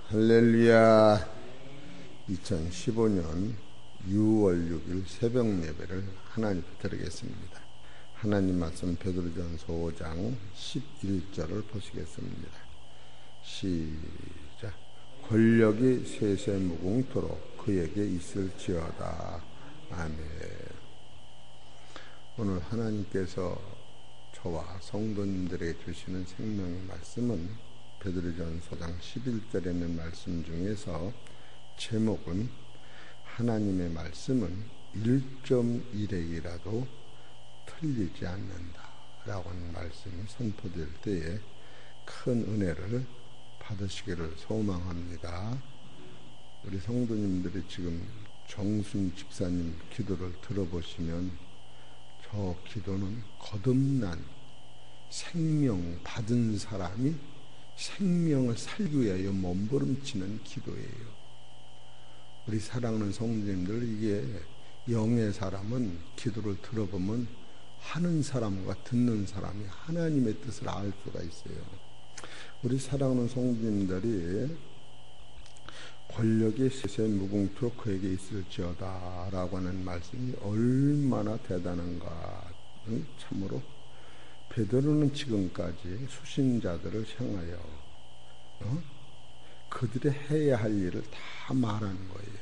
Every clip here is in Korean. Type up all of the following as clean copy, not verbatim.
할렐루야. 2015년 6월 6일 새벽 예배를 하나님께 드리겠습니다. 하나님 말씀 베드로전서 5장 11절을 보시겠습니다. 시작. 권력이 세세무궁토록 그에게 있을지어다. 아멘. 오늘 하나님께서 저와 성도님들에게 주시는 생명의 말씀은 베드로전서 5장 11절에 있는 말씀 중에서 제목은 하나님의 말씀은 1.1핵이라도 틀리지 않는다 라고 하는 말씀이 선포될 때에 큰 은혜를 받으시기를 소망합니다. 우리 성도님들이 지금 정순 집사님 기도를 들어보시면 저 기도는 거듭난 생명 받은 사람이 생명을 살기 위하여 몸부림치는 기도예요. 우리 사랑하는 성도님들, 이게 영의 사람은 기도를 들어보면 하는 사람과 듣는 사람이 하나님의 뜻을 알 수가 있어요. 우리 사랑하는 성도님들이 권력이 세세무궁토록 그에게 있을지어다 라고 하는 말씀이 얼마나 대단한가. 참으로 베드로는 지금까지 수신자들을 향하여 그들이 해야 할 일을 다 말하는 거예요.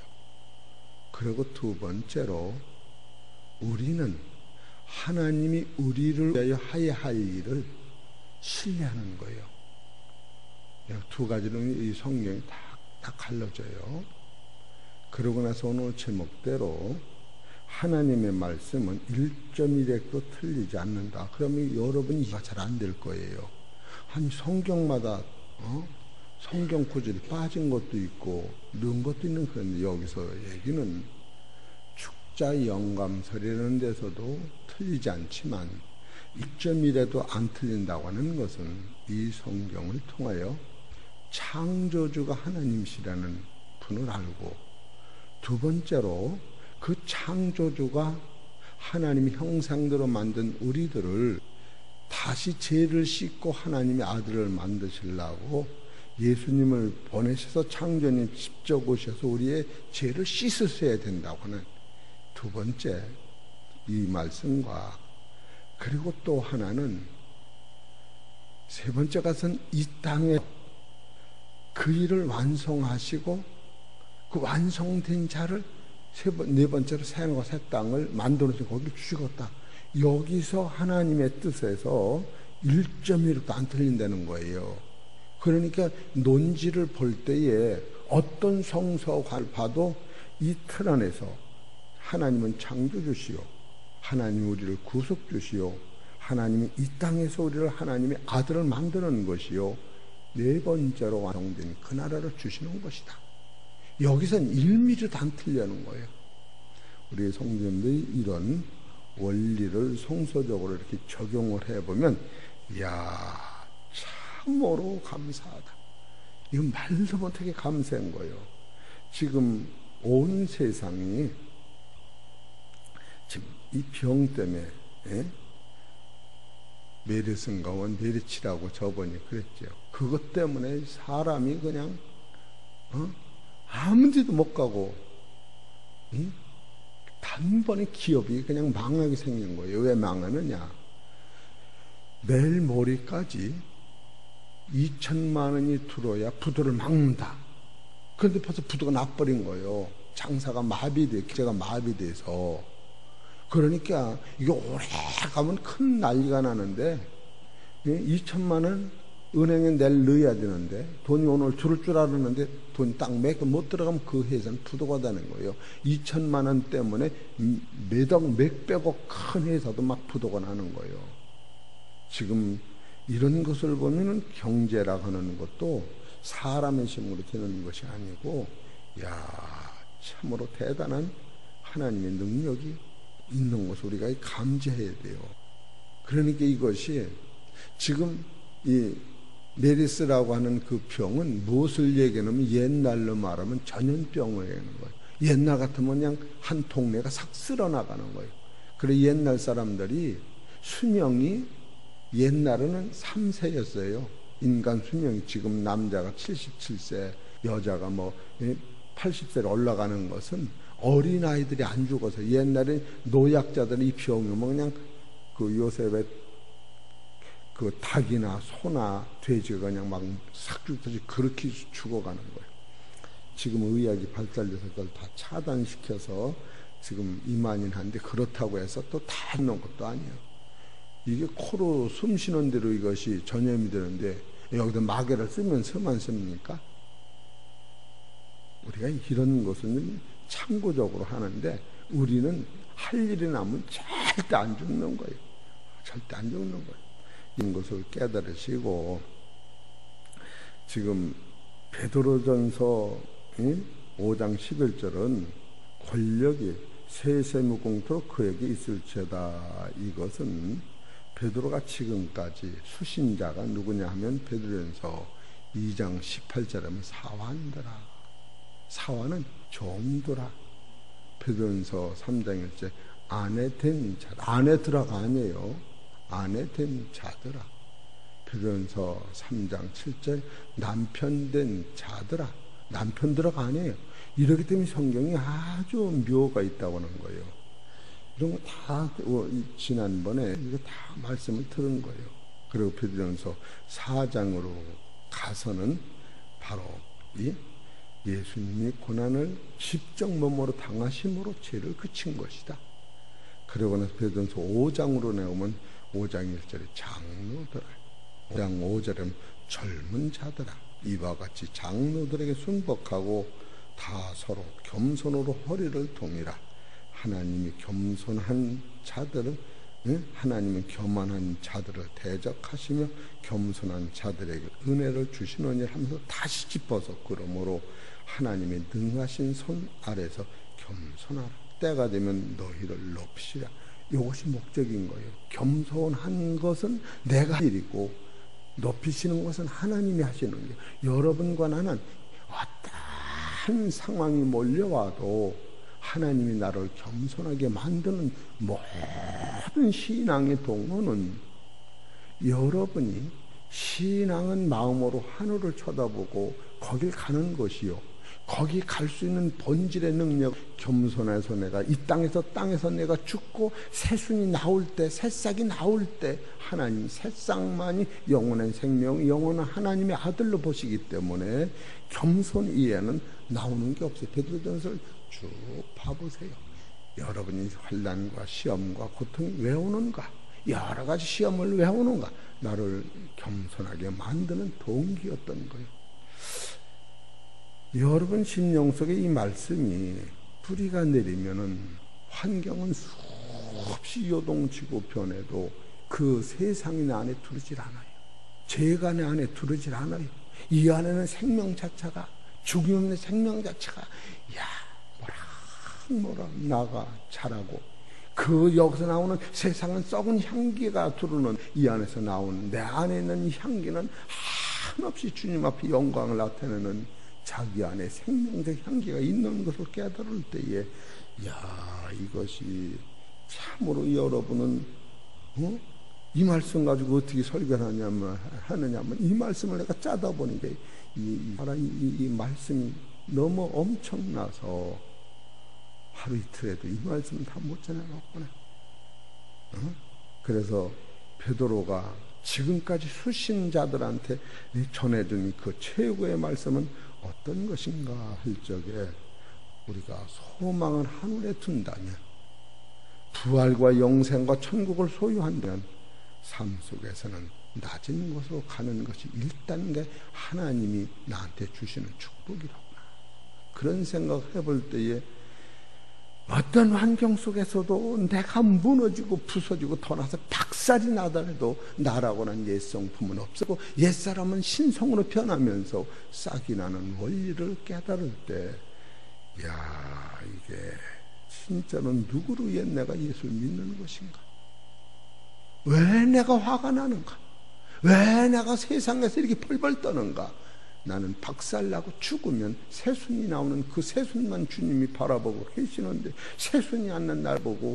그리고 두 번째로 우리는 하나님이 우리를 위하여 해야 할 일을 신뢰하는 거예요. 두 가지로 이 성경이 다 갈라져요. 그러고 나서 오늘 제목대로 하나님의 말씀은 1.1핵도 틀리지 않는다. 그러면 여러분이 이해가 잘 안 될 거예요. 한 성경마다 성경 구절이 빠진 것도 있고 넣은 것도 있는. 그런데 여기서 얘기는 축자 영감설이라는 데서도 틀리지 않지만 1.1에도 안 틀린다고 하는 것은 이 성경을 통하여 창조주가 하나님이시라는 분을 알고, 두 번째로 그 창조주가 하나님의 형상대로 만든 우리들을 다시 죄를 씻고 하나님의 아들을 만드시려고 예수님을 보내셔서 창조님 직접 오셔서 우리의 죄를 씻으셔야 된다고 하는 두 번째 이 말씀과, 그리고 또 하나는 세 번째 것은 이 땅에 그 일을 완성하시고 그 완성된 자를 네 번째로 새하늘과 새 땅을 만들어서 거기 주시겠다. 여기서 하나님의 뜻에서 1.1도 안 틀린다는 거예요. 그러니까 논지를 볼 때에 어떤 성서를 봐도 이 틀 안에서 하나님은 창조주시오, 하나님이 우리를 구속주시오, 하나님이 이 땅에서 우리를 하나님의 아들을 만드는 것이요, 네 번째로 완성된 그 나라를 주시는 것이다. 여기선 1mm도 안 틀리는 거예요. 우리 성도님들이 이런 원리를 성서적으로 이렇게 적용을 해보면, 이야, 참으로 감사하다. 이건 말도 못하게 감사한 거예요. 지금 온 세상이 지금 이 병 때문에, 메르스인가원 메르치라고 저번에 그랬죠. 그것 때문에 사람이 그냥 아무 데도 못 가고 단번에 기업이 그냥 망하게 생긴 거예요. 왜 망하느냐? 내일 모레까지 2천만 원이 들어야 부도를 막는다. 그런데 벌써 부도가 나버린 거예요. 장사가 마비돼, 기제가 마비돼서. 그러니까 이게 오래 가면 큰 난리가 나는데 2천만 원 은행에 내일 넣어야 되는데 돈이 오늘 줄을 줄 알았는데 돈이 딱 못 들어가면 그 회사는 부도가 되는 거예요. 2천만 원 때문에 몇억 몇백억 큰 회사도 막 부도가 나는 거예요. 지금 이런 것을 보면은 경제라고 하는 것도 사람의 힘으로 되는 것이 아니고, 야, 참으로 대단한 하나님의 능력이 있는 것을 우리가 감지해야 돼요. 그러니까 이것이 지금 이 메르스라고 하는 그 병은 무엇을 얘기하냐면, 옛날로 말하면 전염병을 얘기하는 거예요. 옛날 같으면 그냥 한 동네가 싹 쓸어나가는 거예요. 그래 옛날 사람들이 수명이 옛날에는 3세였어요. 인간 수명이 지금 남자가 77세, 여자가 뭐 80세로 올라가는 것은 어린아이들이 안 죽어서, 옛날에 노약자들이 이 병이 오면 그냥 그 요새 그 닭이나 소나 돼지가 그냥 막 삭죽듯이 그렇게 죽어가는 거예요. 지금 의학이 발달돼서 그걸 다 차단시켜서 지금 이만인한데, 그렇다고 해서 또 다 있는 것도 아니에요. 이게 코로 숨 쉬는 대로 이것이 전염이 되는데 여기다 마개를 쓰면서만 씁니까? 우리가 이런 것은 참고적으로 하는데, 우리는 할 일이 나면 절대 안 죽는 거예요. 절대 안 죽는 거예요. 이런 것을 깨달으시고, 지금 베드로전서 5장 11절은 권력이 세세무궁토로 그에게 있을지어다. 이것은 베드로가 지금까지 수신자가 누구냐 하면 베드로전서 2장 18절에 하면 사환들아, 사환은 종들아. 베드로전서 3장 1절 아내 된 자, 아내들아가 아니에요. 아내 된 자들아. 베드로전서 3장 7절 남편 된 자들아. 남편들아가 아니에요. 이렇기 때문에 성경이 아주 묘가 있다고 하는 거예요. 이런 거 다 지난번에 이거 다 말씀을 들은 거예요. 그리고 베드로전서 4장으로 가서는 바로 이 예수님이 고난을 직접 몸으로 당하심으로 죄를 그친 것이다. 그러고 나서 베드로전서 5장으로 내오면 5장 1절에 장로들아, 5장 5절에 젊은 자들아, 이와 같이 장로들에게 순복하고 다 서로 겸손으로 허리를 동이라. 하나님이 겸손한 자들은, 하나님은 교만한 자들을 대적하시며 겸손한 자들에게 은혜를 주시노니 하면서 다시 짚어서, 그러므로 하나님의 능하신 손 아래서 겸손하라. 때가 되면 너희를 높이시라. 이것이 목적인 거예요. 겸손한 것은 내가 할 일이고 높이시는 것은 하나님이 하시는 거예요. 여러분과 나는 어떠한 상황이 몰려와도 하나님이 나를 겸손하게 만드는 모든 신앙의 동원은, 여러분이 신앙은 마음으로 하늘을 쳐다보고 거길 가는 것이요, 거기 갈 수 있는 본질의 능력, 겸손해서 내가 이 땅에서 내가 죽고 새순이 나올 때, 새싹이 나올 때 하나님 새싹만이 영원한 생명, 영원한 하나님의 아들로 보시기 때문에 겸손 이에는 나오는 게 없어요. 베드로전서를 쭉 봐보세요. 여러분이 환난과 시험과 고통이 왜 오는가, 여러 가지 시험을 왜 오는가, 나를 겸손하게 만드는 동기였던 거예요. 여러분 심령 속에 이 말씀이 뿌리가 내리면은 환경은 수없이 요동치고 변해도 그 세상이 내 안에 들어질 않아요. 죄가 내 안에 들어질 않아요. 이 안에는 생명 자체가, 죽음 없는 생명 자체가 뭐라 나가 자라고, 그 여기서 나오는 세상은 썩은 향기가 두르는, 이 안에서 나오는 내 안에 있는 이 향기는 한없이 주님 앞에 영광을 나타내는 자기 안에 생명적 향기가 있는 것을 깨달을 때에, 이것이 참으로 여러분은 이 말씀 가지고 어떻게 설교를 하느냐면 이 말씀을 내가 짜다 보니까 이 말씀이 너무 엄청나서 하루 이틀에도 이 말씀을 다 못 전해놨구나. 그래서 베드로가 지금까지 수신자들한테 전해준 그 최고의 말씀은 어떤 것인가 할 적에, 우리가 소망을 하늘에 둔다면, 부활과 영생과 천국을 소유한다면 삶 속에서는 낮은 곳으로 가는 것이 1단계 하나님이 나한테 주시는 축복이라구나. 그런 생각을 해볼 때에 어떤 환경 속에서도 내가 무너지고 부서지고 돌아서 박살이 나더라도 나라고는 옛성품은 없었고 옛사람은 신성으로 변하면서 싹이 나는 원리를 깨달을 때, 이게 진짜로 누구를 위해 내가 예수를 믿는 것인가? 왜 내가 화가 나는가? 왜 내가 세상에서 이렇게 벌벌 떠는가? 나는 박살나고 죽으면 새순이 나오는 그 새순만 주님이 바라보고 계시는데, 새순이 않는 날 보고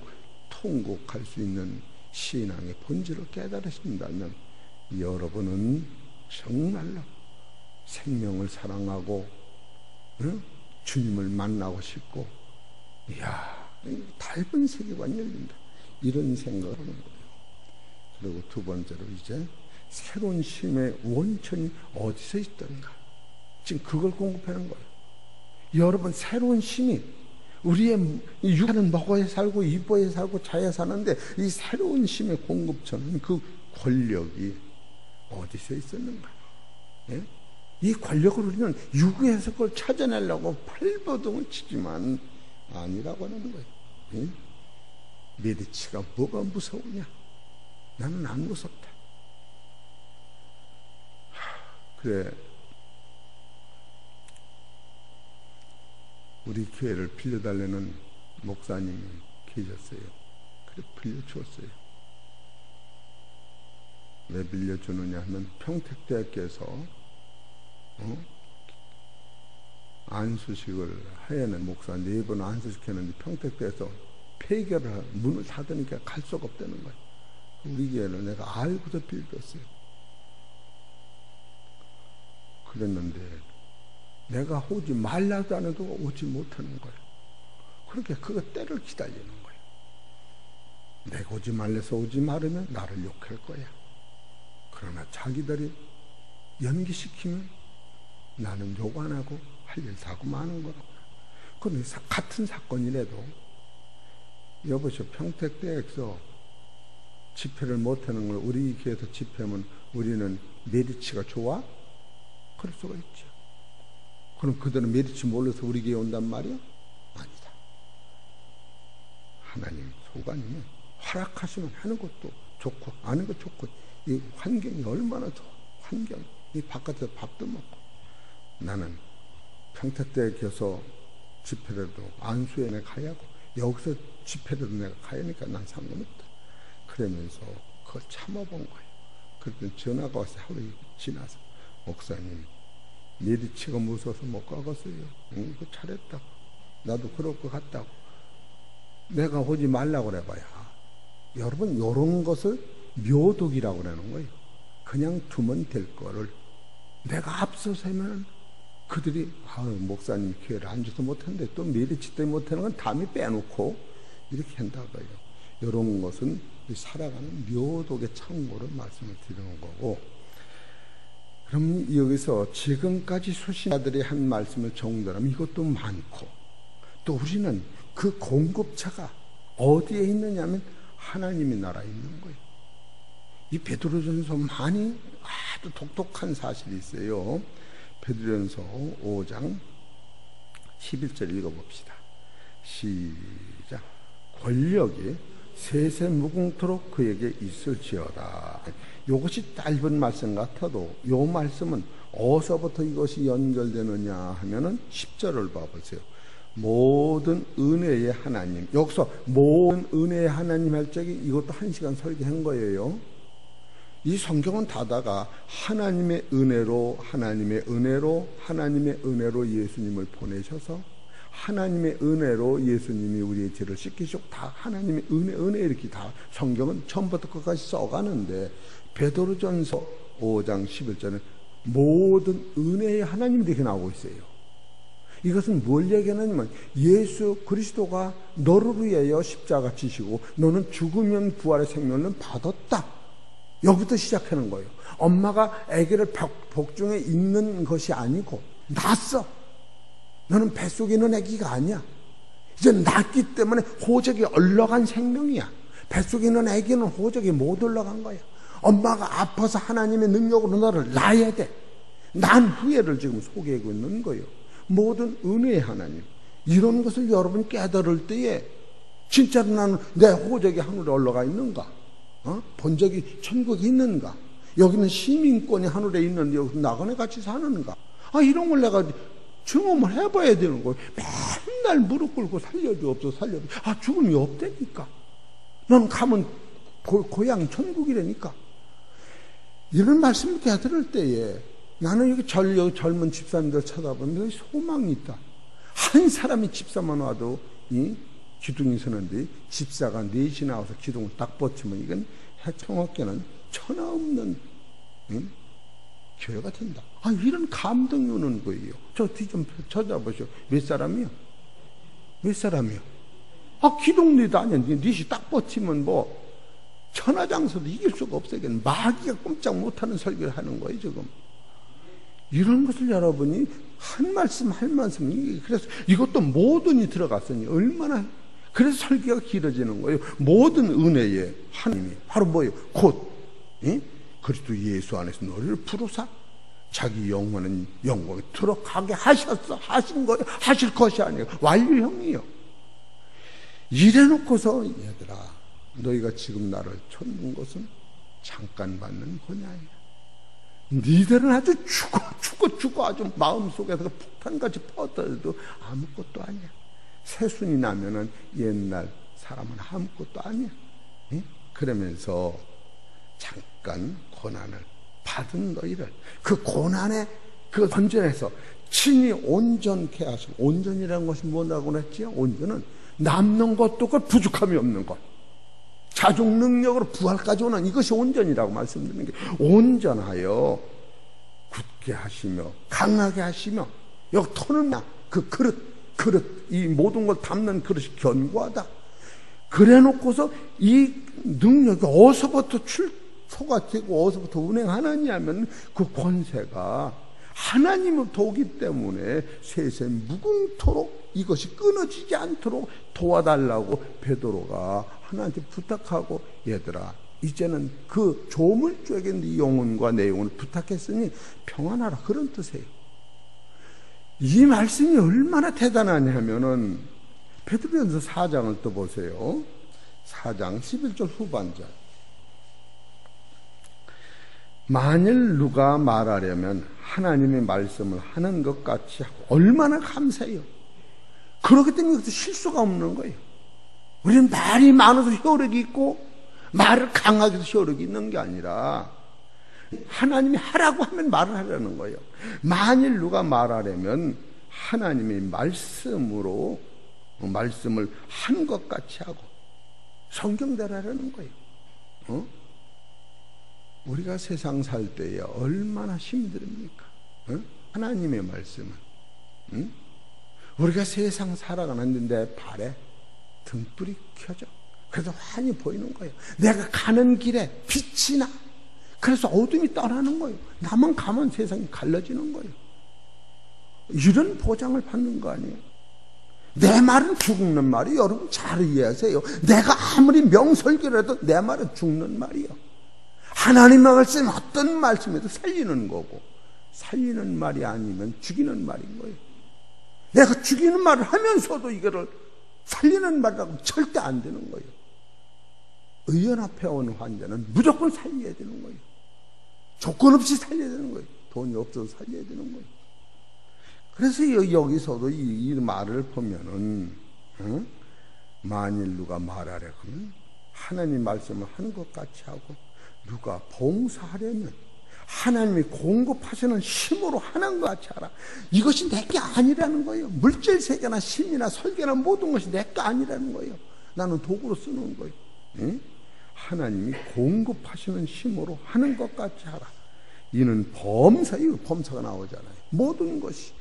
통곡할 수 있는 신앙의 본질을 깨달으신다면, 여러분은 정말로 생명을 사랑하고 주님을 만나고 싶고, 이야, 밝은 세계관이 열린다, 이런 생각을 하는 거예요. 그리고 두 번째로 이제 새로운 힘의 원천이 어디서 있던가, 지금 그걸 공급하는 거예요. 여러분, 새로운 힘이 우리의 육체는 먹어야 살고 입어야 살고 자야 사는데, 이 새로운 힘의 공급처는 그 권력이 어디서 있었는가? 예? 이 권력을 우리는 육에서 그걸 찾아내려고 발버둥을 치지만 아니라고 하는 거예요. 예? 메디치가 뭐가 무서우냐? 나는 안 무섭다. 그래, 우리 교회를 빌려달라는 목사님이 계셨어요. 그래, 빌려주었어요. 왜 빌려주느냐 하면, 평택대학교에서 안수식을 하야는 목사 4번 안수식했는데 평택대에서 폐결을 문을 닫으니까 갈 수가 없다는 거예요. 우리 교회는 내가 알고서 빌렸어요. 그랬는데 내가 오지 말라도 안 해도 오지 못하는 거예요. 그렇게 그거 때를 기다리는 거예요. 내가 오지 말래서 오지 말으면 나를 욕할 거야. 그러나 자기들이 연기시키면 나는 욕 안 하고 할 일 다 하고 마는 거라고. 그런데 같은 사건이라도, 여보시오, 평택대에서 집회를 못하는 걸 우리 교회에서 집회하면 우리는 메리치가 좋아? 그럴 수가 있죠. 그럼 그들은 메리치 몰라서 우리 교회에 온단 말이야? 아니다. 하나님 소관이면 허락하시면 하는 것도 좋고 아는 것 좋고, 이 환경이 얼마나 좋아. 환경, 이 바깥에서 밥도 먹고. 나는 평택대에 가서 집회라도 안수에 내가 가야 하고, 여기서 집회라도 내가 가야 하니까 난 상관없다. 그러면서 그걸 참아본 거예요. 그랬더니 전화가 와서 하루 지나서, 목사님, 메리치가 무서워서 못 가겠어요. 응, 그 잘했다고. 나도 그럴 것 같다고. 내가 오지 말라고 그래봐야, 여러분, 이런 것을 묘독이라고 그러는 거예요. 그냥 두면 될 거를 내가 앞서서 하면 그들이, 목사님 교회를 안 줘서 못하는데 또 메리치 때문에 못하는 건 담이 빼놓고 이렇게 한다고요. 이런 것은 살아가는 묘독의 참고를 말씀을 드리는 거고, 그럼 여기서 지금까지 수신자들이 한 말씀을 정리하면 이것도 많고, 또 우리는 그 공급처가 어디에 있느냐면 하나님의 나라에 있는 거예요. 이 베드로전서 많이 아주 독특한 사실이 있어요. 베드로전서 5장 11절 읽어봅시다. 시작. 권력이 세세 무궁토록 그에게 있을지어다. 이것이 짧은 말씀 같아도 이 말씀은 어디서부터 이것이 연결되느냐 하면은 10절을 봐보세요. 모든 은혜의 하나님. 여기서 모든 은혜의 하나님 할 적에 이것도 1시간 설교한 거예요. 이 성경은 다다가 하나님의 은혜로 예수님을 보내셔서 하나님의 은혜로 예수님이 우리의 죄를 씻기시고, 다 하나님의 은혜 이렇게 다 성경은 처음부터 끝까지 써가는데, 베드로전서 5장 11절에 모든 은혜의 하나님이 이렇게 나오고 있어요. 이것은 뭘 얘기하냐면, 예수 그리스도가 너를 위하여 십자가 지시고 너는 죽으면 부활의 생명을 받았다. 여기부터 시작하는 거예요. 엄마가 아기를 복중에 있는 것이 아니고 낳았어. 너는 뱃속에 있는 아기가 아니야. 이제 낳기 때문에 호적이 올라간 생명이야. 뱃속에 있는 아기는 호적이 못 올라간 거야. 엄마가 아파서 하나님의 능력으로 너를 낳아야 돼. 난 후회를 지금 소개하고 있는 거예요. 모든 은혜의 하나님, 이런 것을 여러분 깨달을 때에 진짜로 나는 내 호적이 하늘에 올라가 있는가? 본적이 천국에 있는가? 여기는 시민권이 하늘에 있는데 여기서 나그네 같이 사는가? 이런 걸 내가 경험을 해봐야 되는 거예요. 맨날 무릎 꿇고 살려줘, 없어, 살려줘. 죽음이 없다니까. 넌 가면 고향 천국이라니까. 이런 말씀을 들을 때에 나는 여기 젊은 집사님들 쳐다보면 여기 소망이 있다. 한 사람이 집사만 와도 기둥이 서는데 집사가 넷이 나와서 기둥을 딱 버티면 이건 청학교는 천하 없는 교회가 된다. 이런 감동이 오는 거예요. 저 뒤 좀 찾아보시오. 몇 사람이요? 몇 사람이요? 기독리도 아니야. 닛이 딱 버티면 뭐 천하장사도 이길 수가 없어요. 마귀가 꼼짝 못하는 설교를 하는 거예요 지금. 이런 것을 여러분이 한 말씀 한 말씀, 그래서 이것도 모든이 들어갔으니 얼마나, 그래서 설교가 길어지는 거예요. 모든 은혜에 하나님이 바로 뭐예요? 곧 그리스도 예수 안에서 너를 부르사 자기 영원한 영광에 들어가게 하신 거예요. 하실 것이 아니에요. 완료형이에요. 이래놓고서 얘들아, 너희가 지금 나를 찾는 것은 잠깐 받는 권야이야. 니들은 아주 죽어 아주 마음속에서 폭탄같이 퍼져도 아무것도 아니야. 새순이 나면은 옛날 사람은 아무것도 아니야. 그러면서 잠깐 고난을 받은 너희를, 그 고난의 그 번전에서 친히 온전케 하시고, 온전이라는 것이 뭐라고 그랬지요? 온전은 남는 것도 없고 부족함이 없는 것, 자족 능력으로 부활까지 오는 이것이 온전이라고 말씀드리는 게, 온전하여 굳게 하시며 강하게 하시며, 여기 터는 그 그릇 이 모든 걸 담는 그릇이 견고하다. 그래 놓고서 이 능력이 어디서부터 출소가 되고 어디서부터 운행하느냐 하면 그 권세가 하나님으로부터 오기 때문에 세세 무궁토록 이것이 끊어지지 않도록 도와달라고 베드로가 하나님께 부탁하고, 얘들아 이제는 그 조물주에게 네 영혼과 내 영혼을 부탁했으니 평안하라, 그런 뜻이에요. 이 말씀이 얼마나 대단하냐 하면은 베드로전서 4장을 또 보세요. 4장 11절 후반절. 만일 누가 말하려면 하나님의 말씀을 하는 것 같이 하고, 얼마나 감사해요. 그렇기 때문에 여기서 실수가 없는 거예요. 우리는 말이 많아서 효력이 있고 말을 강하게 해서 효력이 있는 게 아니라 하나님이 하라고 하면 말을 하라는 거예요. 만일 누가 말하려면 하나님의 말씀을 한 것 같이 하고 성경대로 하라는 거예요. 우리가 세상 살 때에 얼마나 힘듭니까? 하나님의 말씀은 우리가 세상 살아가는데 내 발에 등불이 켜져. 그래서 환히 보이는 거예요. 내가 가는 길에 빛이 나. 그래서 어둠이 떠나는 거예요. 나만 가면 세상이 갈라지는 거예요. 이런 보장을 받는 거 아니에요? 내 말은 죽는 말이에요. 여러분 잘 이해하세요. 내가 아무리 명설교를 해도 내 말은 죽는 말이에요. 하나님의 말씀 어떤 말씀에도 살리는 거고, 살리는 말이 아니면 죽이는 말인 거예요. 내가 죽이는 말을 하면서도 이거를 살리는 말이라고 절대 안 되는 거예요. 의원 앞에 온 환자는 무조건 살려야 되는 거예요. 조건 없이 살려야 되는 거예요. 돈이 없어서 살려야 되는 거예요. 그래서 여기서도 이 말을 보면은 만일 누가 말하려 하면 하나님 말씀을 하는 것 같이 하고, 누가 봉사하려면 하나님이 공급하시는 힘으로 하는 것 같이 하라. 이것이 내게 아니라는 거예요. 물질 세계나 심이나 설계나 모든 것이 내게 아니라는 거예요. 나는 도구로 쓰는 거예요. 하나님이 공급하시는 힘으로 하는 것 같이 하라. 이는 범사, 이거 범사가 나오잖아요. 모든 것이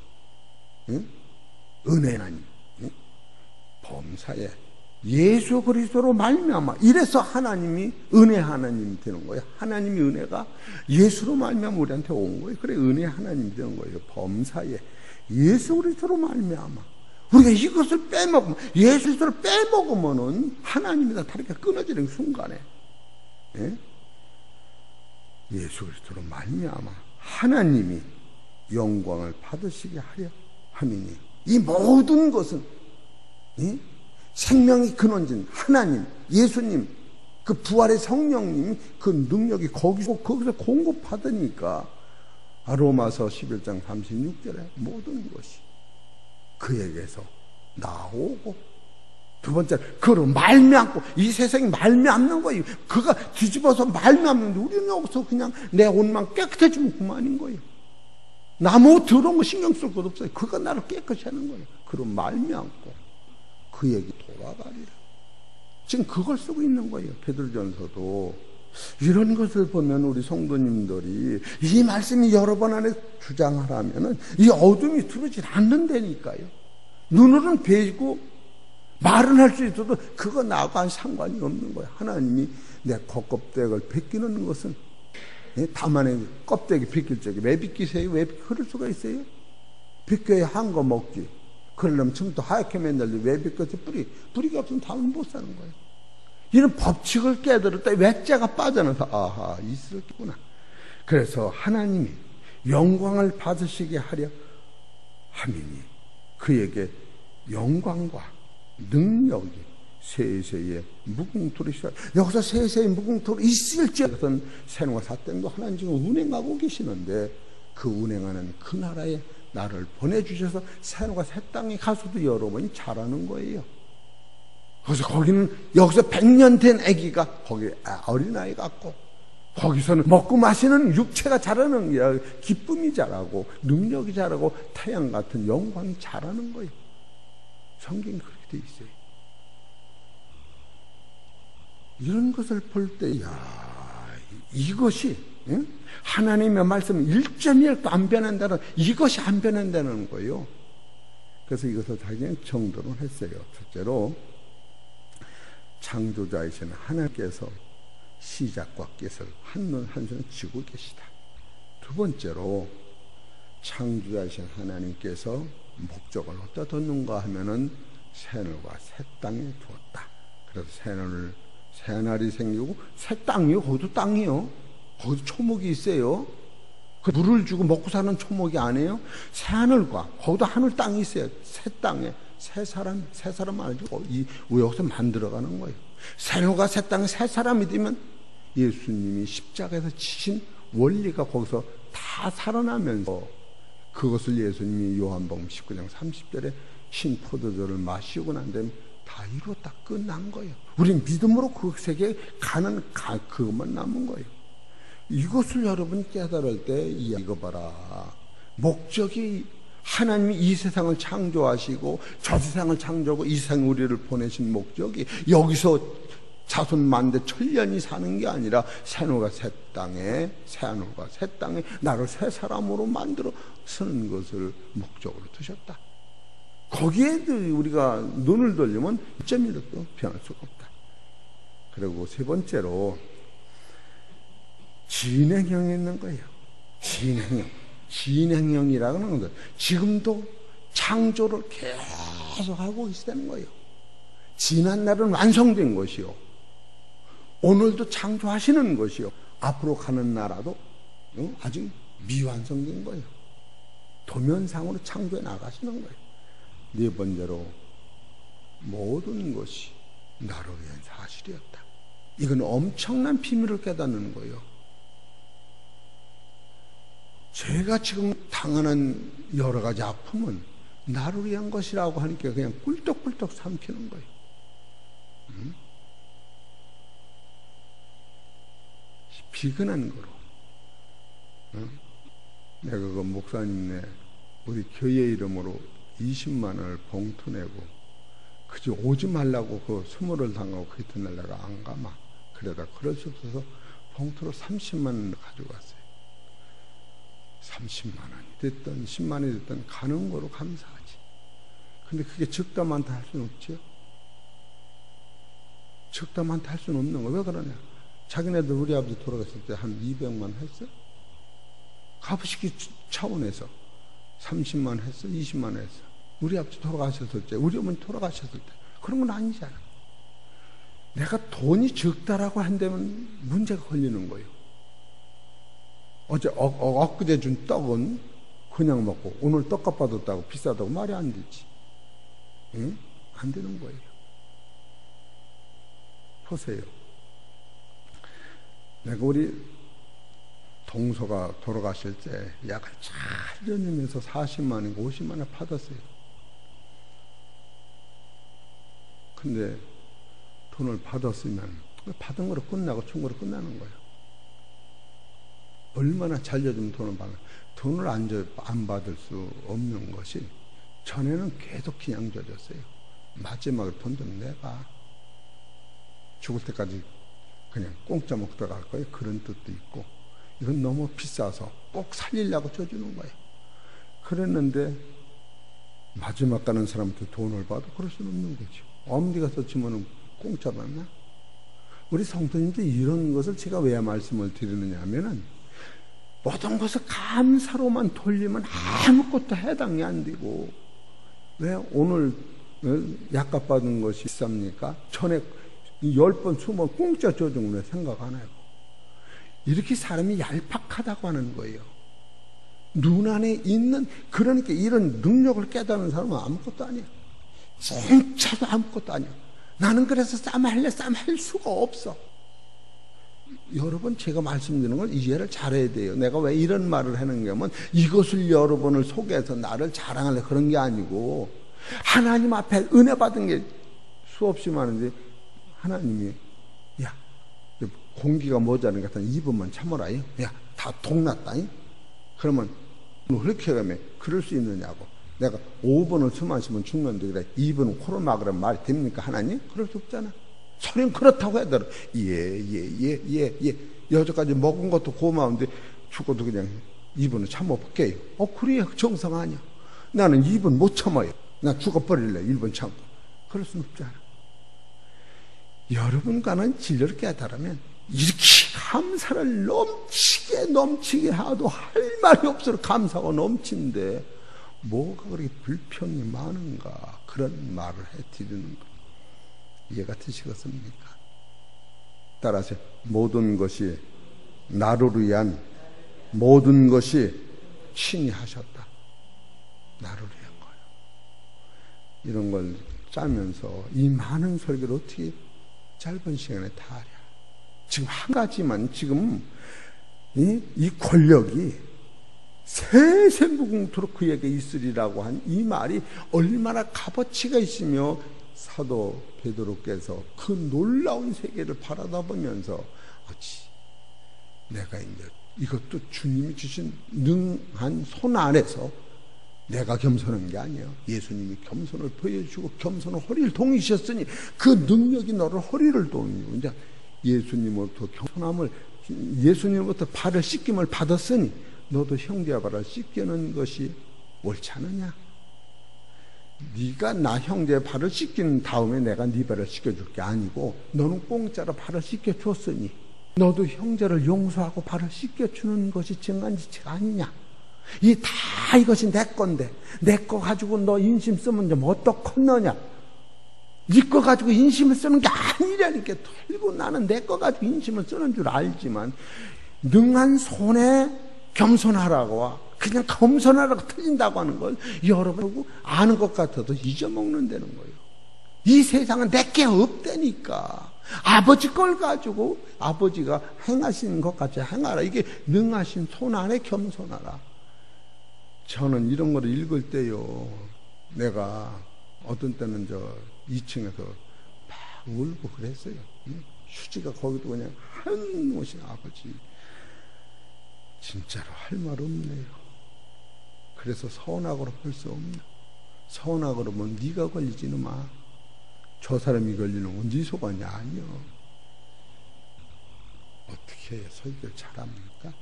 은혜나니 범사에 예수 그리스도로 말미암아. 이래서 하나님이 은혜 하나님이 되는 거예요. 하나님이 은혜가 예수로 말미암아 우리한테 온 거예요. 그래 은혜 하나님이 되는 거예요. 범사에 예수 그리스도로 말미암아. 우리가 이것을 빼먹으면, 예수 그리스도를 빼먹으면은 하나님이랑 다르게 끊어지는 순간에 예수 그리스도로 말미암아 하나님이 영광을 받으시게 하려 함이니, 이 모든 것은 생명의 근원진 하나님, 예수님, 그 부활의 성령님, 그 능력이 거기서 공급받으니까 로마서 11장 36절에 모든 것이 그에게서 나오고, 두 번째 그로 말미암고, 이 세상이 말미암는 거예요. 그가 뒤집어서 말미암는데 우리는 여기서 그냥 내 옷만 깨끗해지면 그만인 거예요. 나무 더러운 거 신경 쓸 것 없어요. 그가 나를 깨끗이 하는 거예요. 그로 말미암고 그에게 돌아가리라. 지금 그걸 쓰고 있는 거예요. 베드로전서도 이런 것을 보면 우리 성도님들이 이 말씀이 여러 번 안에 주장하라면은 이 어둠이 들어오질 않는다니까요. 눈으로는 베이고 말은 할 수 있어도 그거 나하고 상관이 없는 거예요. 하나님이 내 겉껍데기를 벗기는 것은 다만의 껍데기 벗길 적에 왜 벗기세요? 왜 그럴 수가 있어요? 벗겨야 한 거 먹지. 그러려면 처음부터 하얗게 맨날도 왜 벗겼지? 뿌리가 없으면 다음은 못 사는 거예요. 이런 법칙을 깨달았다. 외자가 빠져나서 아하 있었구나. 그래서 하나님이 영광을 받으시게 하려 함이니 그에게 영광과 능력이 세세의 무궁토로 있어요. 여기서 세세의 무궁토로 있을지어든 새노가 사땡도 하나님 지금 운행하고 계시는데 그 운행하는 그 나라에 나를 보내주셔서 새노가 새 땅에 가서도 여러분이 자라는 거예요. 그래서 거기는 여기서 100년 된 아기가 거기 어린아이 같고 거기서는 먹고 마시는 육체가 자라는 게 기쁨이 자라고 능력이 자라고 태양 같은 영광이 자라는 거예요. 성경이 그렇게 돼 있어요. 이런 것을 볼 때, 이것이, 하나님의 말씀 1.1도 안 변한다는, 이것이 안 변한다는 거예요. 그래서 이것을 자기는 정돈을 했어요. 첫째로, 창조자이신 하나님께서 시작과 끝을 한눈 한눈에 쥐고 계시다. 두 번째로, 창조자이신 하나님께서 목적을 어디다 뒀는가 하면은 새늘과 새 땅에 두었다. 그래서 새날이 생기고 새 땅이요. 거기도 땅이요. 거기도 초목이 있어요. 그 물을 주고 먹고 사는 초목이 아니에요. 새하늘과 거기도 하늘 땅이 있어요. 새 땅에 새 사람 아니고 여기서 만들어가는 거예요. 새하늘과 새 땅에 새 사람이 되면 예수님이 십자가에서 지신 원리가 거기서 다 살아나면서 그것을 예수님이 요한복음 19장 30절에 신 포도주를 마시고 난 다음에 다 이루었다 끝난 거예요. 우린 믿음으로 그 세계에 가는 그것만 남은 거예요. 이것을 여러분 깨달을 때 이거 봐라. 목적이 하나님이 이 세상을 창조하시고 저 세상을 창조하고 이 세상에 우리를 보내신 목적이 여기서 자손 만대 천년이 사는 게 아니라 새노가 새 땅에 새하늘과 새 땅에 나를 새 사람으로 만들어 쓰는 것을 목적으로 두셨다. 거기에 우리가 눈을 돌리면 1.1도 변할 수가 없다. 그리고 세 번째로 진행형이 있는 거예요. 진행형이라는 것은 지금도 창조를 계속 하고 있다는 거예요. 지난 날은 완성된 것이요. 오늘도 창조하시는 것이요. 앞으로 가는 나라도 아직 미완성된 거예요. 도면상으로 창조해 나가시는 거예요. 네 번째로 모든 것이 나를 위한 사실이었다. 이건 엄청난 비밀을 깨닫는 거예요. 제가 지금 당하는 여러 가지 아픔은 나를 위한 것이라고 하니까 그냥 꿀떡꿀떡 삼키는 거예요. 비근한 거로. 내가 그 목사님네 우리 교회 이름으로 20만 원을 봉투 내고 그저 오지 말라고 그 수모를 당하고 그 이튿날 내가 안 가마. 그러다 그럴 수 없어서 봉투로 30만 원을 가지고 왔어요. 30만 원이 됐든 10만 원이 됐든 가는 거로 감사하지. 근데 그게 적다 많다 할 수는 없죠. 적다 많다 할 수는 없는 거. 왜 그러냐. 자기네들 우리 아버지 돌아갔을 때 한 200만 원 했어? 값으시기 차원에서 30만 원 했어? 20만 원 했어? 우리 아버지 돌아가셨을 때, 우리 어머니 돌아가셨을 때 그런 건 아니잖아. 내가 돈이 적다라고 한다면 문제가 걸리는 거예요. 어제 엊그제 준 떡은 그냥 먹고 오늘 떡값 받았다고 비싸다고 말이 안 되지. 응? 안 되는 거예요. 보세요. 내가 우리 동서가 돌아가실 때 약을 잘 다니면서 40만 원, 50만 원 받았어요. 근데 돈을 받았으면 받은 거로 끝나고 준 거로 끝나는 거예요. 얼마나 잘려주면 돈을 받는, 돈을 안 받을 수 없는 것이 전에는 계속 그냥 줘줬어요. 마지막에 돈 좀 내봐. 죽을 때까지 그냥 공짜 먹다 갈 거예요. 그런 뜻도 있고, 이건 너무 비싸서 꼭 살리려고 줘주는 거예요. 그랬는데 마지막 가는 사람한테 돈을 받아 그럴 수는 없는 거죠. 엄니 가서 주면은 공짜 받나? 우리 성도님들 이런 것을 제가 왜 말씀을 드리느냐 하면은, 모든 것을 감사로만 돌리면 아무것도 해당이 안 되고, 왜 오늘 약값 받은 것이 비쌉니까? 전에 10번, 20번 공짜 줘준 거 생각 안 해요. 이렇게 사람이 얄팍하다고 하는 거예요. 눈 안에 있는, 그러니까 이런 능력을 깨닫는 사람은 아무것도 아니야. 진짜로 아무것도 아니야. 나는 그래서 싸움할 수가 없어. 여러분, 제가 말씀드리는 건 이해를 잘해야 돼요. 내가 왜 이런 말을 하는 게 하면, 이것을 여러분을 속여서 나를 자랑하려 그런 게 아니고, 하나님 앞에 은혜 받은 게 수없이 많은데, 하나님이, 야, 공기가 모자란 것 같은 2분만 참아라. 야, 다 동났다. 그러면 그렇게 하면 그럴 수 있느냐고. 내가 5분을 숨 안 쉬면 죽는데 그래 2분은 코를 막으라면 말이 됩니까 하나님? 그럴 수 없잖아. 소리는 그렇다고 해야 되나? 예. 여태까지 먹은 것도 고마운데 죽어도 그냥 2분은 참아볼게요. 그래야 정상 아니야. 나는 2분 못 참아요. 나 죽어버릴래 1분 참고. 그럴 수는 없잖아. 여러분과는 진리를 깨달으면 이렇게 감사를 넘치게 하도 할 말이 없어서 감사가 넘치는데 뭐가 그렇게 불평이 많은가, 그런 말을 해드리는 거 이해가 되시겠습니까? 따라서 모든 것이 나를 위한, 모든 것이 친히 하셨다. 나를 위한 거예요. 이런 걸 짜면서 이 많은 설교를 어떻게 짧은 시간에 다 하랴. 지금 한 가지만, 지금 이 권력이 세세무궁토록 그에게 있으리라고 한 이 말이 얼마나 값어치가 있으며, 사도 베드로께서 그 놀라운 세계를 바라다 보면서 내가 이제 이것도 주님이 주신 능한 손 안에서 내가 겸손한 게 아니야. 예수님이 겸손을 보여주고 겸손한 허리를 동이셨으니 그 능력이 너를 허리를 동이고, 이제 예수님으로부터 겸손함을, 예수님으로부터 발을 씻김을 받았으니 너도 형제와 발을 씻기는 것이 옳지 않느냐? 네가 나 형제의 발을 씻긴 다음에 내가 네 발을 씻겨줄 게 아니고, 너는 공짜로 발을 씻겨줬으니 너도 형제를 용서하고 발을 씻겨주는 것이 정한지체가 아니냐? 이것이 내 건데 내 거 가지고 너 인심 쓰면 좀 어떡하느냐? 네 거 가지고 인심을 쓰는 게 아니라니까. 털고 나는 내 거 가지고 인심을 쓰는 줄 알지만, 능한 손에 겸손하라고, 그냥 겸손하라고 틀린다고 하는 걸 여러분 아는 것 같아도 잊어먹는다는 거예요. 이 세상은 내게 없다니까. 아버지 걸 가지고 아버지가 행하시는 것 같이 행하라. 이게 능하신 손 안에 겸손하라. 저는 이런 걸 읽을 때요, 내가 어떤 때는 2층에서 막 울고 그랬어요. 휴지가 거기도 그냥 한 옷이, 아버지 진짜로 할 말 없네요. 그래서 서운하고로 볼 수 없나. 서운하고로 뭐 네가 걸리지는 마. 저 사람이 걸리는 건 네 소관이 아니여. 어떻게 해야 설교를 잘합니까?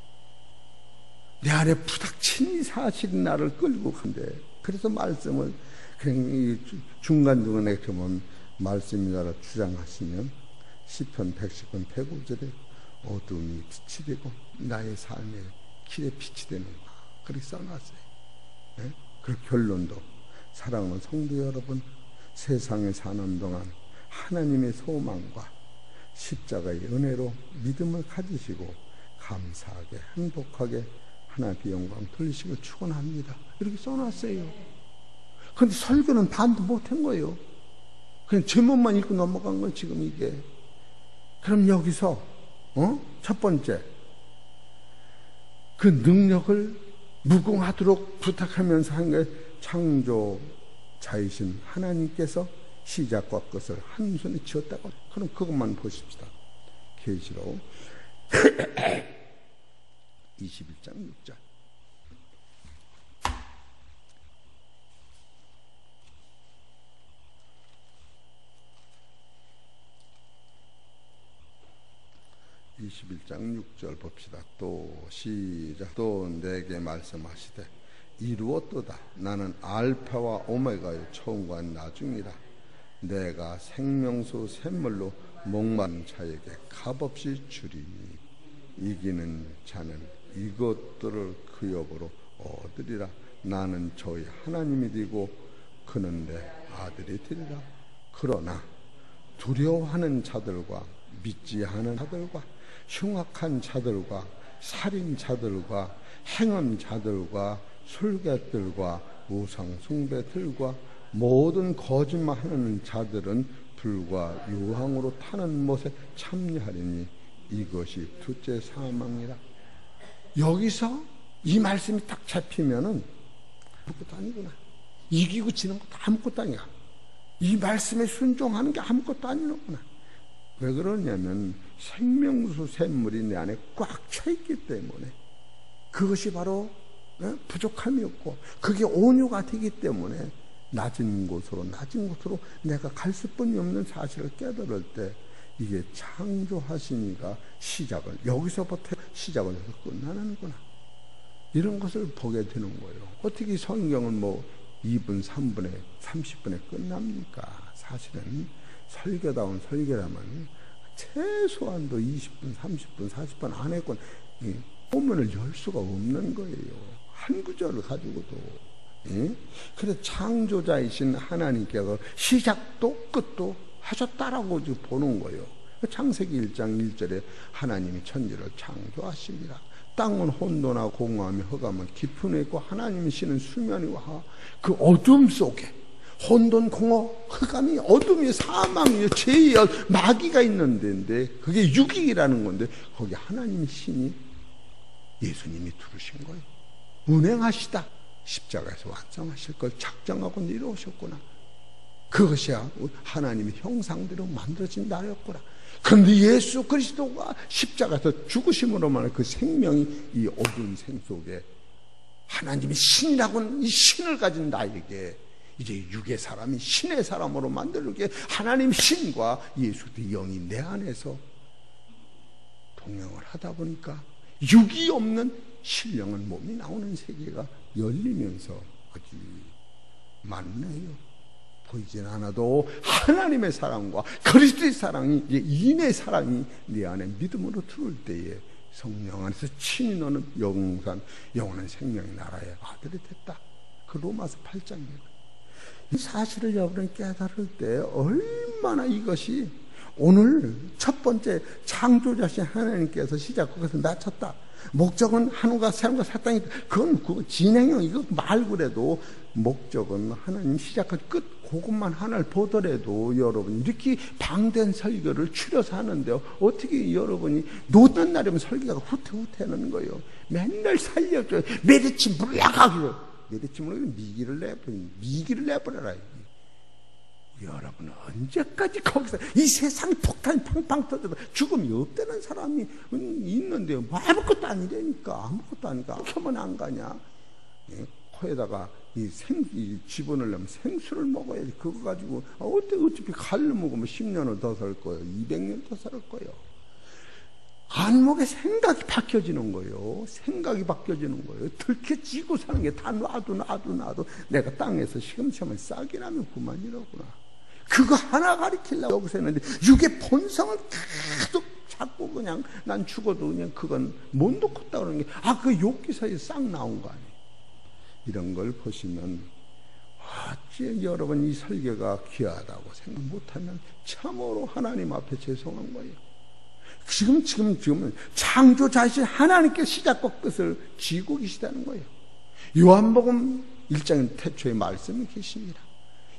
내 안에 부닥친 이 사실이 나를 끌고 간대. 그래서 말씀을 그냥 중간중간에 보면 말씀이라 주장하시면, 시편 110편 105절에 어둠이 빛이 되고 나의 삶의 길에 빛이 되는가, 그렇게 써놨어요. 네? 그 결론도, 사랑하는 성도 여러분, 세상에 사는 동안 하나님의 소망과 십자가의 은혜로 믿음을 가지시고 감사하게 행복하게 하나님의 영광 돌리시길 축원합니다. 이렇게 써놨어요. 그런데 설교는 반도 못한 거예요. 그냥 제목만 읽고 넘어간 거예요, 지금 이게. 그럼 여기서 첫 번째, 그 능력을 무궁하도록 부탁하면서 한 게, 창조자이신 하나님께서 시작과 끝을 한 손에 지었다고. 그럼 그것만 보십시다. 계시록 21장 6절. 21장 6절 봅시다. 또 시작. 또 내게 말씀하시되 이루었도다. 나는 알파와 오메가요 처음과 나중이라. 내가 생명수 샘물로 목마른 자에게 값없이 주리니 이기는 자는 이것들을 그 여보로 얻으리라. 나는 저희 하나님이 되고 그는 내 아들이 되리라. 그러나 두려워하는 자들과 믿지 않은 자들과 흉악한 자들과 살인자들과 행음자들과 술객들과 우상숭배들과 모든 거짓말하는 자들은 불과 유황으로 타는 못에 참여하리니 이것이 둘째 사망이라. 여기서 이 말씀이 딱 잡히면은 아무것도 아니구나. 이기고 지는 것도 아무것도 아니야. 이 말씀에 순종하는 게 아무것도 아니구나. 왜 그러냐면 생명수 샘물이 내 안에 꽉 차 있기 때문에, 그것이 바로 부족함이 없고 그게 온유가 되기 때문에 낮은 곳으로 내가 갈 수뿐이 없는 사실을 깨달을 때 이게 창조하시니가 시작을 여기서부터 시작을 해서 끝나는구나, 이런 것을 보게 되는 거예요. 어떻게 성경은 2분, 3분에 30분에 끝납니까? 사실은 설교다운 설교라면 최소한도 20분, 30분, 40분 안에 본문을 열 수가 없는 거예요. 한 구절을 가지고도. 그래서 창조자이신 하나님께서 시작도 끝도 하셨다라고 지금 보는 거예요. 창세기 1장 1절에 하나님이 천지를 창조하십니다. 땅은 혼돈하고 공허하며 흑암은 깊은 데 있고 하나님이 쉬는 수면이와 그 어둠 속에 혼돈, 공허, 흑암이, 어둠이, 사망이, 죄의 마귀가 있는 데인데 그게 육이라는 건데 거기 하나님이 신이 예수님이 두르신 거예요. 운행하시다. 십자가에서 완성하실 걸 작정하고 내려오셨구나. 그것이야 하나님의 형상대로 만들어진 나였구나. 그런데 예수 그리스도가 십자가에서 죽으심으로만 그 생명이 이 어두운 생 속에 하나님이 신이라고는 이 신을 가진 나에게 이제 육의 사람이 신의 사람으로 만들게 하나님 신과 예수 그 영이 내 안에서 동행을 하다 보니까 육이 없는 신령한 몸이 나오는 세계가 열리면서 어디 맞네요. 보이진 않아도 하나님의 사랑과 그리스도의 사랑이 이제 인의 사랑이 네 안에 믿음으로 들어올 때에 성령 안에서 친히 너는 영원한 생명의 나라의 아들이 됐다. 그 로마서 8장입니다. 이 사실을 여러분 깨달을 때 얼마나 이것이 오늘 첫 번째 창조자신 하나님께서 시작 그것을 낮췄다. 목적은 한우가 새우가 사탕이 그건 진행형 이거 말고라도 목적은 하나님 시작한 끝 그것만 하나를 보더라도 여러분 이렇게 방대한 설교를 추려서 하는데요. 어떻게 여러분이 노는 날이면 설교가 후퇴하는 거예요. 맨날 살려줘요. 메리치 물러가기로. 메리치 물러가기로 미기를 내버려라. 여러분 언제까지 거기서 이 세상 폭탄이 팡팡 터져도 죽음이 없다는 사람이 있는데요. 아무것도 아니라니까. 그렇게 하면 안 가냐. 코에다가 이 집어넣으려면 생수를 먹어야지. 그거 가지고 어차피 칼로 먹으면 10년을 더 살 거예요. 200년 더 살 거예요. 안목의 생각이 바뀌어지는 거예요. 들켜지고 사는 게 다 놔도 내가 땅에서 시금치면 싹이 나면 그만이라구나. 그거 하나 가리키려고 여기서 했는데 육의 본성은 계속 자꾸 그냥 난 죽어도 그냥 그건 못 놓겠다 그러는 게 그 욕기사에 싹 나온 거 아니에요. 이런 걸 보시면 어찌 여러분 이 설교가 귀하다고 생각 못하면 참으로 하나님 앞에 죄송한 거예요. 지금은 창조자이신 하나님께 시작과 끝을 쥐고 계시다는 거예요. 요한복음 1장 태초에 말씀이 계십니다.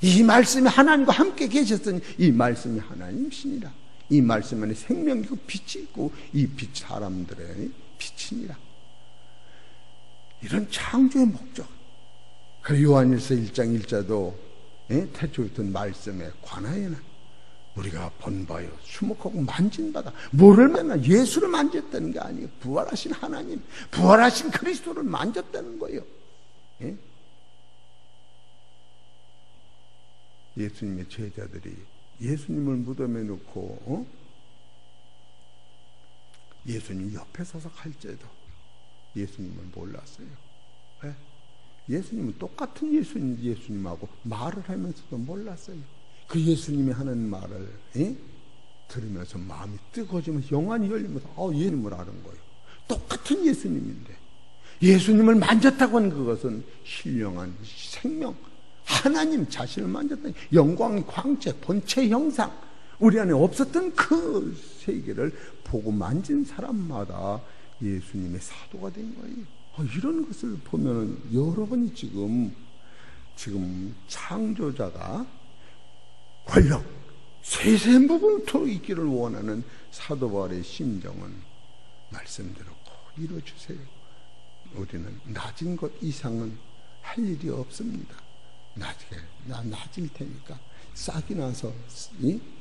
이 말씀이 하나님과 함께 계셨으니 이 말씀이 하나님이시니라. 이 말씀 안에 생명이고 빛이 있고 이 빛 사람들의 빛이니라. 이런 창조의 목적. 그 요한일서 1장 1절도 태초부터 말씀에 관하여는 우리가 본바요 수목하고 만진바다 뭐를 만나 예수를 만졌다는 게 아니에요. 부활하신 하나님, 부활하신 그리스도를 만졌다는 거예요. 예수님의 제자들이 예수님을 무덤에 놓고 예수님 옆에 서서 갈지도 예수님을 몰랐어요. 왜? 예수님은 똑같은 예수님하고 말을 하면서도 몰랐어요. 그 예수님이 하는 말을 들으면서 마음이 뜨거워지면서 영안이 열리면서 예수님을 아는 거예요. 똑같은 예수님인데 예수님을 만졌다고 하는 그것은 신령한 생명, 하나님 자신을 만졌다니 영광의 광채, 본체 형상, 우리 안에 없었던 그 세계를 보고 만진 사람마다 예수님의 사도가 된 거예요. 이런 것을 보면 여러분이 지금 창조자가 권력, 세세무궁토록 있기를 원하는 사도 바울의 심정은 말씀대로 꼭 이루어주세요. 우리는 낮은 것 이상은 할 일이 없습니다. 낮을 테니까 싹이 나서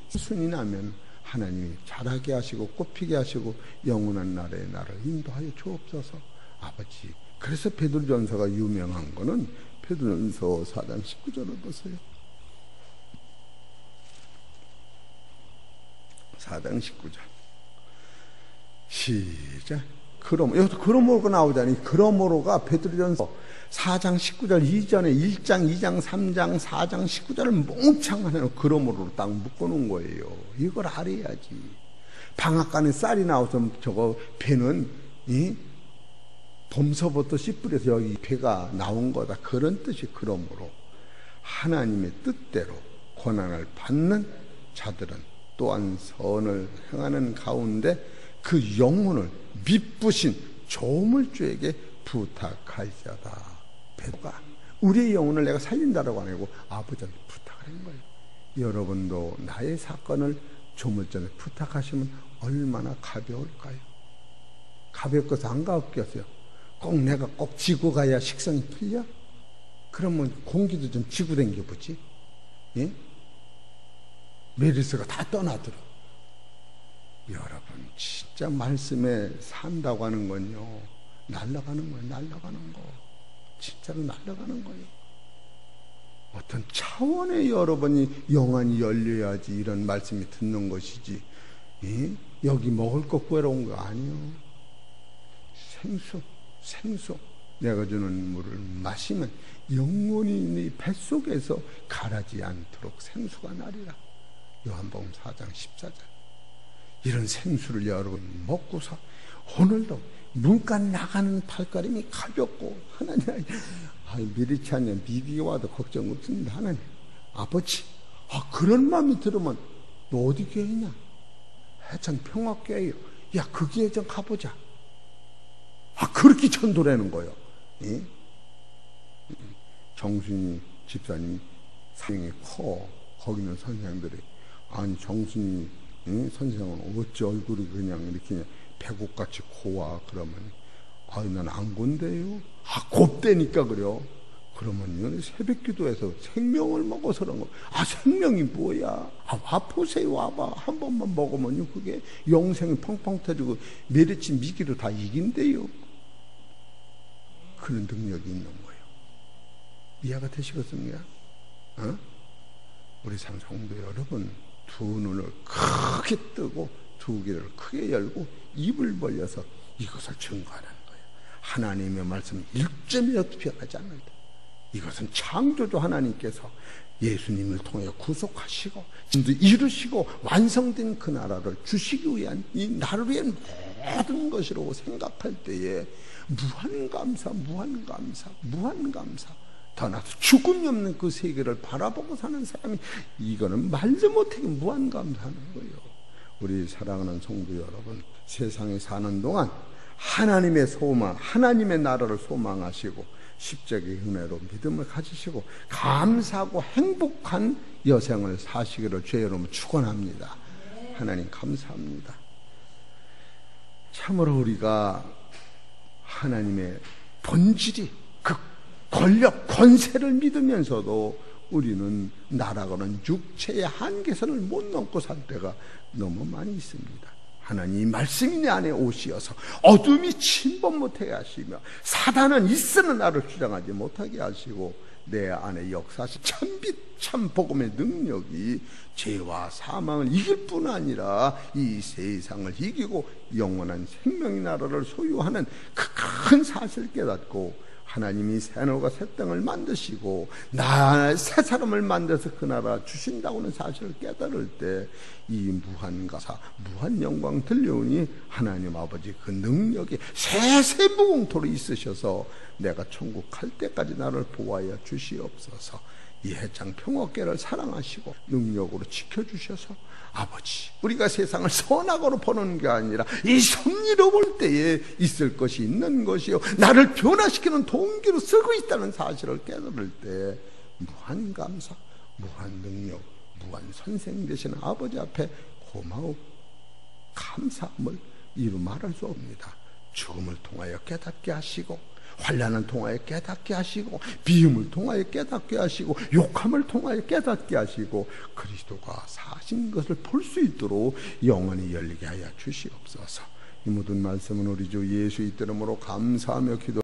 순이 나면 하나님이 자라게 하시고 꽃피게 하시고 영원한 나라에 나를 인도하여 주옵소서. 아버지, 그래서 베드로전서가 유명한 거는 베드로전서 4장 19절을 보세요. 4장 19절 시작. 여기서 그러므로가 나오잖아요. 그러므로가 베드로전서 4장 19절 이전에 1장, 2장, 3장, 4장 19절을 몽창 하는 그러므로로 딱 묶어놓은 거예요. 이걸 알아야지. 방앗간에 쌀이 나와서 저거 배는 봄서부터 씨 뿌려서 여기 배가 나온 거다. 그런 뜻이 그러므로 하나님의 뜻대로 고난을 받는 자들은 또한 선을 행하는 가운데 그 영혼을 미쁘신 조물주에게 부탁할지어다. 베드로가 우리의 영혼을 내가 살린다라고 안 하고 아버지한테 부탁을 한 거예요. 여러분도 나의 사건을 조물주한테 부탁하시면 얼마나 가벼울까요? 가볍고서 안 가볍겠어요? 꼭 내가 꼭 지고 가야 식성이 풀려? 그러면 공기도 좀 지고 댕겨보지. 예? 메르스가 다 떠나들어. 여러분 진짜 말씀에 산다고 하는 건요, 날아가는 거예요. 날아가는 거. 진짜로 날아가는 거예요. 어떤 차원의 여러분이 영안이 열려야지 이런 말씀이 듣는 것이지, 예? 여기 먹을 것 구하러 온 거 아니요. 생수 내가 주는 물을 마시면 영원히 네 뱃속에서 가라지 않도록 생수가 나리라. 요한복음 4장 14절. 이런 생수를 여러분 먹고서 오늘도 문간 나가는 발걸음이 가볍고, 하나님 미리치 않냐 미디가 와도 걱정 없습니다. 하나님 아버지, 그런 마음이 들으면 너 어디 교회냐? 해천 평화교회요. 야, 그 교회 좀 가보자. 그렇게 전도라는 거예요. 예? 정순이 집사님 사명이 커. 거기는 선생들이, 아니 정순이 선생은 어찌 얼굴이 그냥 이렇게 배꼽같이 고와? 그러면 난 안 곤대요. 곱대니까 그래요. 그러면요, 새벽 기도에서 생명을 먹어서 그런 거. 생명이 뭐야? 와보세요. 와봐. 한 번만 먹으면요, 그게 영생이 펑펑 터지고 메리치 미기로 다 이긴대요. 그런 능력이 있는 거예요. 이해가 되시겠습니까? 우리 성도 여러분, 두 눈을 크게 뜨고 두 귀를 크게 열고 입을 벌려서 이것을 증거하는 거예요. 하나님의 말씀 1점이라도 변하지 않는다. 이것은 창조주 하나님께서 예수님을 통해 구속하시고 이루시고 완성된 그 나라를 주시기 위한, 이 나를 위한 모든 것이라고 생각할 때에 무한감사. 더 나아가서 죽음이 없는 그 세계를 바라보고 사는 사람이, 이거는 말도 못하게 무한감사하는 거예요. 우리 사랑하는 성도 여러분, 세상에 사는 동안 하나님의 소망, 하나님의 나라를 소망하시고 십자가의 은혜로 믿음을 가지시고 감사하고 행복한 여생을 사시기를 주의 이름으로 축원합니다. 하나님 감사합니다. 참으로 우리가 하나님의 본질이 그 권력, 권세를 믿으면서도 우리는 나라고는 육체의 한계선을 못 넘고 살 때가 너무 많이 있습니다. 하나님 말씀이 내 안에 오시어서 어둠이 침범 못하게 하시며 사단은 있으나 나를 주장하지 못하게 하시고 내 안에 역사하신 참빛 참 복음의 능력이 죄와 사망을 이길 뿐 아니라 이 세상을 이기고 영원한 생명의 나라를 소유하는 그 큰 사실을 깨닫고, 하나님이 새 하늘과 새 땅을 만드시고 나 새 사람을 만들어서 그 나라 주신다고는 사실을 깨달을 때 이 무한 가사 무한 영광 들려오니 하나님 아버지 그 능력이 세세무궁토로 있으셔서 내가 천국 갈 때까지 나를 보호하여 주시옵소서. 이 해장 평화계를 사랑하시고 능력으로 지켜주셔서 아버지, 우리가 세상을 선악으로 보는 게 아니라 이 섭리로 볼 때에 있을 것이 있는 것이요 나를 변화시키는 동기로 쓰고 있다는 사실을 깨달을 때 무한 감사, 무한 능력, 무한 선생 되시는 아버지 앞에 고마움, 감사함을 이루 말할 수 없습니다. 죽음을 통하여 깨닫게 하시고, 환난을 통하여 깨닫게 하시고, 비움을 통하여 깨닫게 하시고, 욕함을 통하여 깨닫게 하시고, 그리스도가 사신 것을 볼 수 있도록 영원히 열리게 하여 주시옵소서. 이 모든 말씀은 우리 주 예수의 이름으로 감사하며 기도